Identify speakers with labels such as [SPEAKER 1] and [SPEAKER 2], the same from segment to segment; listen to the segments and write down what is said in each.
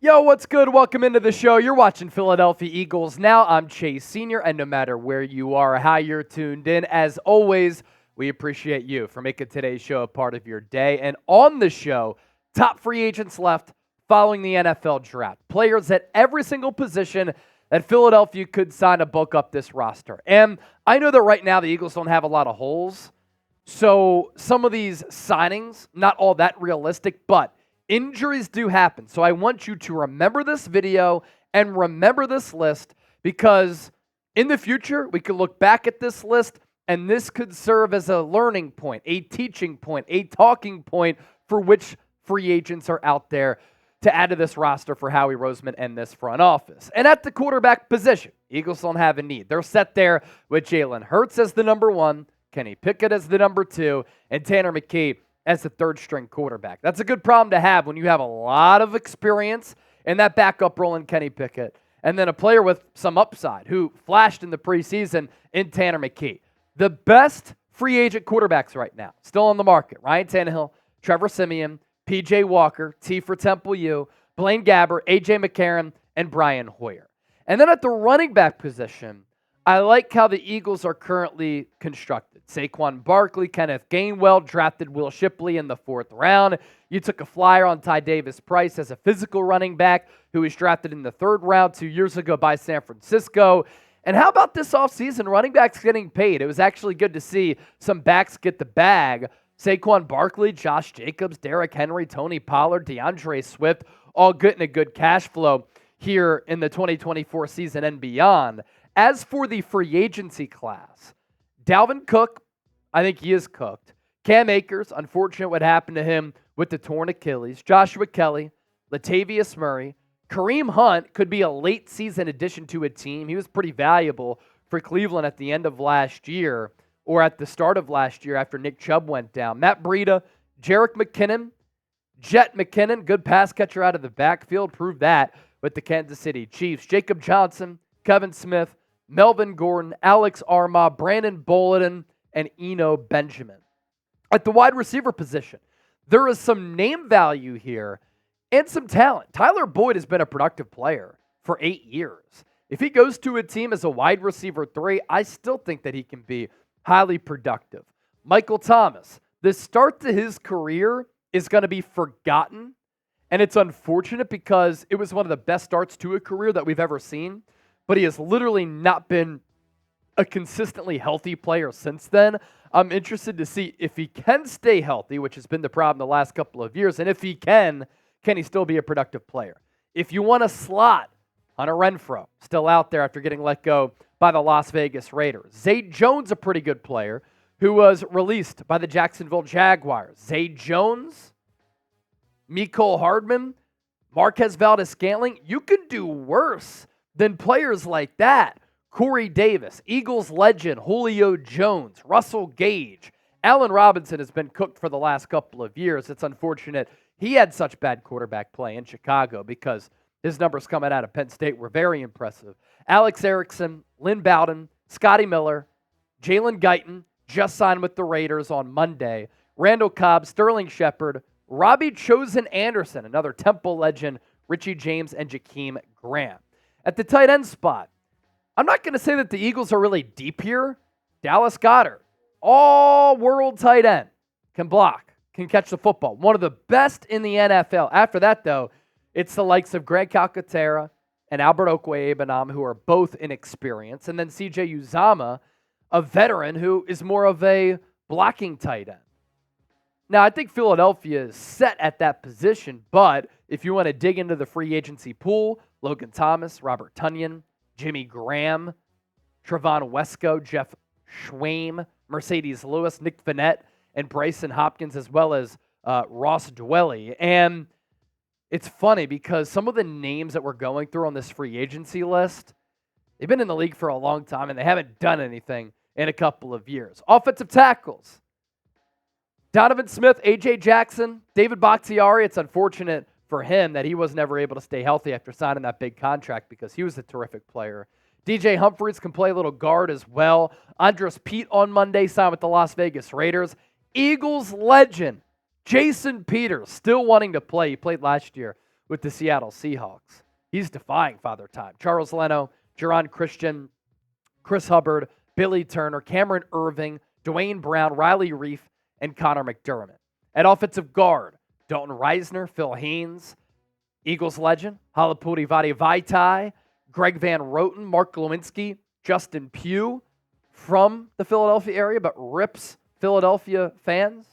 [SPEAKER 1] Yo, what's good? Welcome into the show. You're watching Philadelphia Eagles Now. I'm Chase Sr., and no matter where you are or how you're tuned in, as always, we appreciate you for making today's show a part of your day. And on the show, top free agents left following the NFL draft. Players at every single position that Philadelphia could sign to bulk up this roster. And I know that right now the Eagles don't have a lot of holes, so some of these signings, not all that realistic, but injuries do happen. So I want you to remember this video and remember this list, because in the future, we could look back at this list and this could serve as a learning point, a teaching point, a talking point for which free agents are out there to add to this roster for Howie Roseman and this front office. And at the quarterback position, Eagles don't have a need. They're set there with Jalen Hurts as the number one, Kenny Pickett as the number two, and Tanner McKee as the third-string quarterback. That's a good problem to have when you have a lot of experience in that backup role in Kenny Pickett, and then a player with some upside who flashed in the preseason in Tanner McKee. The best free agent quarterbacks right now, still on the market: Ryan Tannehill, Trevor Siemian, P.J. Walker, T for Temple U, Blaine Gabbert, A.J. McCarron, and Brian Hoyer. And then at the running back position, I like how the Eagles are currently constructed. Saquon Barkley, Kenneth Gainwell, drafted Will Shipley in the 4th round. You took a flyer on Ty Davis-Price as a physical running back who was drafted in the 3rd round 2 years ago by San Francisco. And how about this offseason? Running backs getting paid. It was actually good to see some backs get the bag. Saquon Barkley, Josh Jacobs, Derrick Henry, Tony Pollard, DeAndre Swift, all getting a good cash flow here in the 2024 season and beyond. As for the free agency class, Dalvin Cook, I think he is cooked. Cam Akers, unfortunate what happened to him with the torn Achilles. Joshua Kelley, Latavius Murray. Kareem Hunt could be a late season addition to a team. He was pretty valuable for Cleveland at the end of last year, or at the start of last year after Nick Chubb went down. Matt Breida, Jerick McKinnon, Jet McKinnon, good pass catcher out of the backfield, proved that with the Kansas City Chiefs. Jakob Johnson, Kevin Smith, Melvin Gordon, Alex Armah, Brandon Bolden, and Eno Benjamin. At the wide receiver position, there is some name value here and some talent. Tyler Boyd has been a productive player for 8 years. If he goes to a team as a wide receiver 3, I still think that he can be highly productive. Michael Thomas, the start to his career is going to be forgotten, and it's unfortunate because it was one of the best starts to a career that we've ever seen, but he has literally not been a consistently healthy player since then. I'm interested to see if he can stay healthy, which has been the problem the last couple of years, and if he can he still be a productive player? If you want a slot, Hunter Renfrow, still out there after getting let go by the Las Vegas Raiders. Zay Jones, a pretty good player, who was released by the Jacksonville Jaguars. Zay Jones, Mecole Hardman, Marquez Valdes-Scantling, you can do worse than players like that. Corey Davis, Eagles legend, Julio Jones, Russell Gage. Allen Robinson has been cooked for the last couple of years. It's unfortunate he had such bad quarterback play in Chicago because his numbers coming out of Penn State were very impressive. Alex Erickson, Lynn Bowden, Scotty Miller, Jalen Guyton just signed with the Raiders on Monday. Randall Cobb, Sterling Shepard, Robbie Chosen-Anderson, another Temple legend, Richie James, and Jakeem Grant. At the tight end spot, I'm not going to say that the Eagles are really deep here. Dallas Goedert, all-world tight end, can block, can catch the football. One of the best in the NFL. After that, though, it's the likes of Greg Calcaterra and Albert Okwuegbunam, who are both inexperienced, and then C.J. Uzomah, a veteran who is more of a blocking tight end. Now, I think Philadelphia is set at that position, but if you want to dig into the free agency pool, Logan Thomas, Robert Tonyan, Jimmy Graham, Trevon Wesco, Jeff Schwaim, Mercedes Lewis, Nick Vannett, and Bryson Hopkins, as well as Ross Dwelly. And it's funny because some of the names that we're going through on this free agency list, they've been in the league for a long time, and they haven't done anything in a couple of years. Offensive tackles, Donovan Smith, A.J. Jackson, David Bakhtiari. It's unfortunate for him that he was never able to stay healthy after signing that big contract because he was a terrific player. DJ Humphries can play a little guard as well. Andres Pete on Monday signed with the Las Vegas Raiders. Eagles legend Jason Peters still wanting to play. He played last year with the Seattle Seahawks. He's defying Father Time. Charles Leno, Jerron Christian, Chris Hubbard, Billy Turner, Cameron Irving, Dwayne Brown, Riley Reif, and Connor McDermott. At offensive guard, Dalton Reisner, Phil Haynes, Eagles legend, Halapudi Vaitai, Greg Van Roten, Mark Glowinski, Justin Pugh from the Philadelphia area, but rips Philadelphia fans.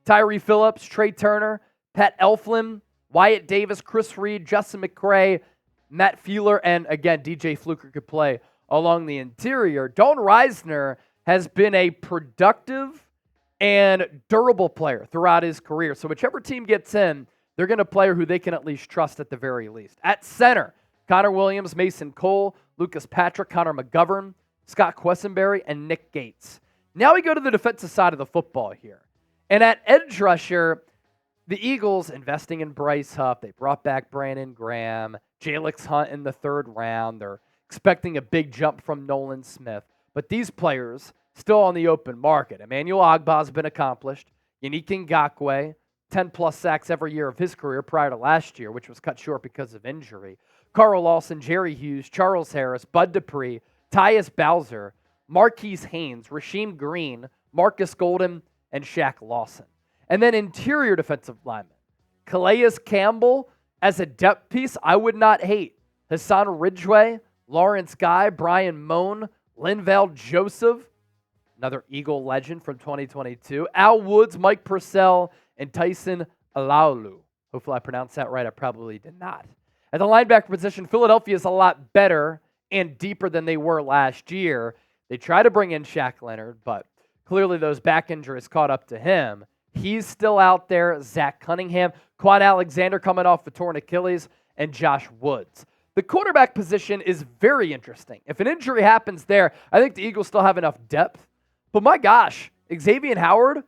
[SPEAKER 1] Tyree Phillips, Trey Turner, Pat Elflin, Wyatt Davis, Chris Reed, Justin McCray, Matt Feeler, and again, DJ Fluker could play along the interior. Dalton Reisner has been a productive and durable player throughout his career. So whichever team gets in, they're going to play who they can at least trust at the very least. At center, Connor Williams, Mason Cole, Lucas Patrick, Connor McGovern, Scott Quessenberry, and Nick Gates. Now we go to the defensive side of the football here. And at edge rusher, the Eagles investing in Bryce Huff. They brought back Brandon Graham, Jerick Hunt in the third round. They're expecting a big jump from Nolan Smith. But these players still on the open market. Emmanuel Ogbah has been accomplished. Yannick Ngakoue, 10-plus sacks every year of his career prior to last year, which was cut short because of injury. Carl Lawson, Jerry Hughes, Charles Harris, Bud Dupree, Tyus Bowser, Marquise Haynes, Rasheem Green, Marcus Golden, and Shaq Lawson. And then interior defensive linemen. Calais Campbell as a depth piece, I would not hate. Hassan Ridgway, Lawrence Guy, Brian Moan, Linval Joseph, another Eagle legend from 2022. Al Woods, Mike Purcell, and Tyson Alaulu. Hopefully I pronounced that right. I probably did not. At the linebacker position, Philadelphia is a lot better and deeper than they were last year. They tried to bring in Shaq Leonard, but clearly those back injuries caught up to him. He's still out there. Zach Cunningham, Quan Alexander coming off a torn Achilles, and Josh Woods. The quarterback position is very interesting. If an injury happens there, I think the Eagles still have enough depth. But my gosh, Xavier Howard,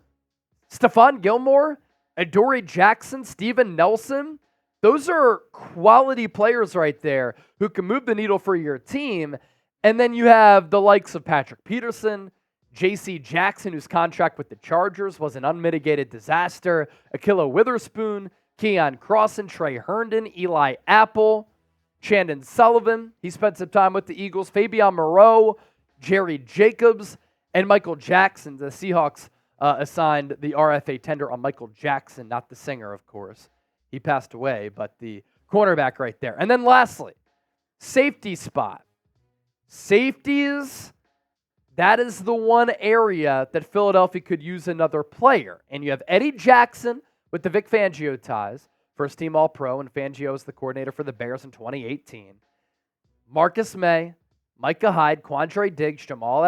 [SPEAKER 1] Stephon Gilmore, Adoree Jackson, Steven Nelson, those are quality players right there who can move the needle for your team. And then you have the likes of Patrick Peterson, J.C. Jackson, whose contract with the Chargers was an unmitigated disaster, Akilla Witherspoon, Keon Crossan, Trey Herndon, Eli Apple, Chandon Sullivan. He spent some time with the Eagles. Fabian Moreau, Jerry Jacobs, and Michael Jackson. The Seahawks assigned the RFA tender on Michael Jackson, not the singer, of course. He passed away, but the cornerback right there. And then lastly, safety spot. Safeties, that is the one area that Philadelphia could use another player. And you have Eddie Jackson with the Vic Fangio ties, first-team All-Pro, and Fangio is the coordinator for the Bears in 2018. Marcus May, Micah Hyde, Quandre Diggs, Jamal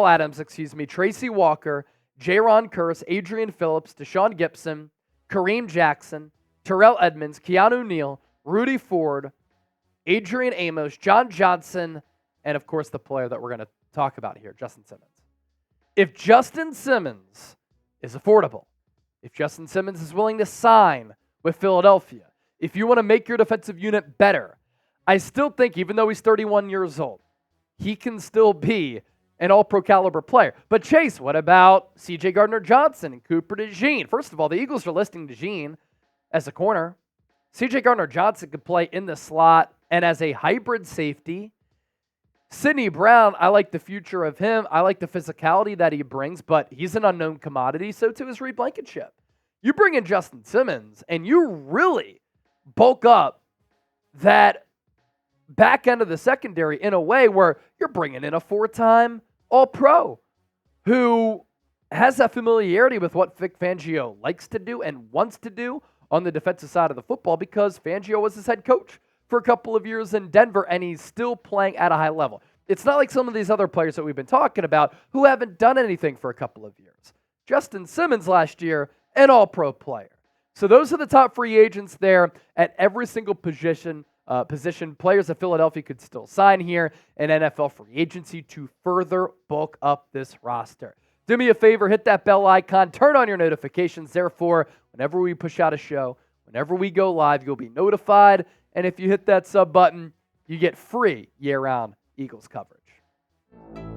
[SPEAKER 1] Adams, Tracy Walker, Jaron Kearse, Adrian Phillips, Deshaun Gibson, Kareem Jackson, Terrell Edmonds, Keanu Neal, Rudy Ford, Adrian Amos, John Johnson, and of course the player that we're going to talk about here, Justin Simmons. If Justin Simmons is affordable, if Justin Simmons is willing to sign with Philadelphia, if you want to make your defensive unit better, I still think, even though he's 31 years old, he can still be an all-pro caliber player. But Chase, what about C.J. Gardner-Johnson and Cooper DeJean? First of all, the Eagles are listing DeJean as a corner. C.J. Gardner-Johnson could play in the slot and as a hybrid safety. Sidney Brown, I like the future of him. I like the physicality that he brings, but he's an unknown commodity, so too is Reed Blankenship. You bring in Justin Simmons, and you really bulk up that back end of the secondary in a way where you're bringing in a four-time All-Pro who has that familiarity with what Vic Fangio likes to do and wants to do on the defensive side of the football, because Fangio was his head coach for a couple of years in Denver, and he's still playing at a high level. It's not like some of these other players that we've been talking about who haven't done anything for a couple of years. Justin Simmons last year, an All-Pro player. So those are the top free agents there at every single position, players that Philadelphia could still sign here in NFL free agency to further bulk up this roster. Do me a favor, hit that bell icon, turn on your notifications. Therefore, whenever we push out a show, whenever we go live, you'll be notified. And if you hit that sub button, you get free year-round Eagles coverage.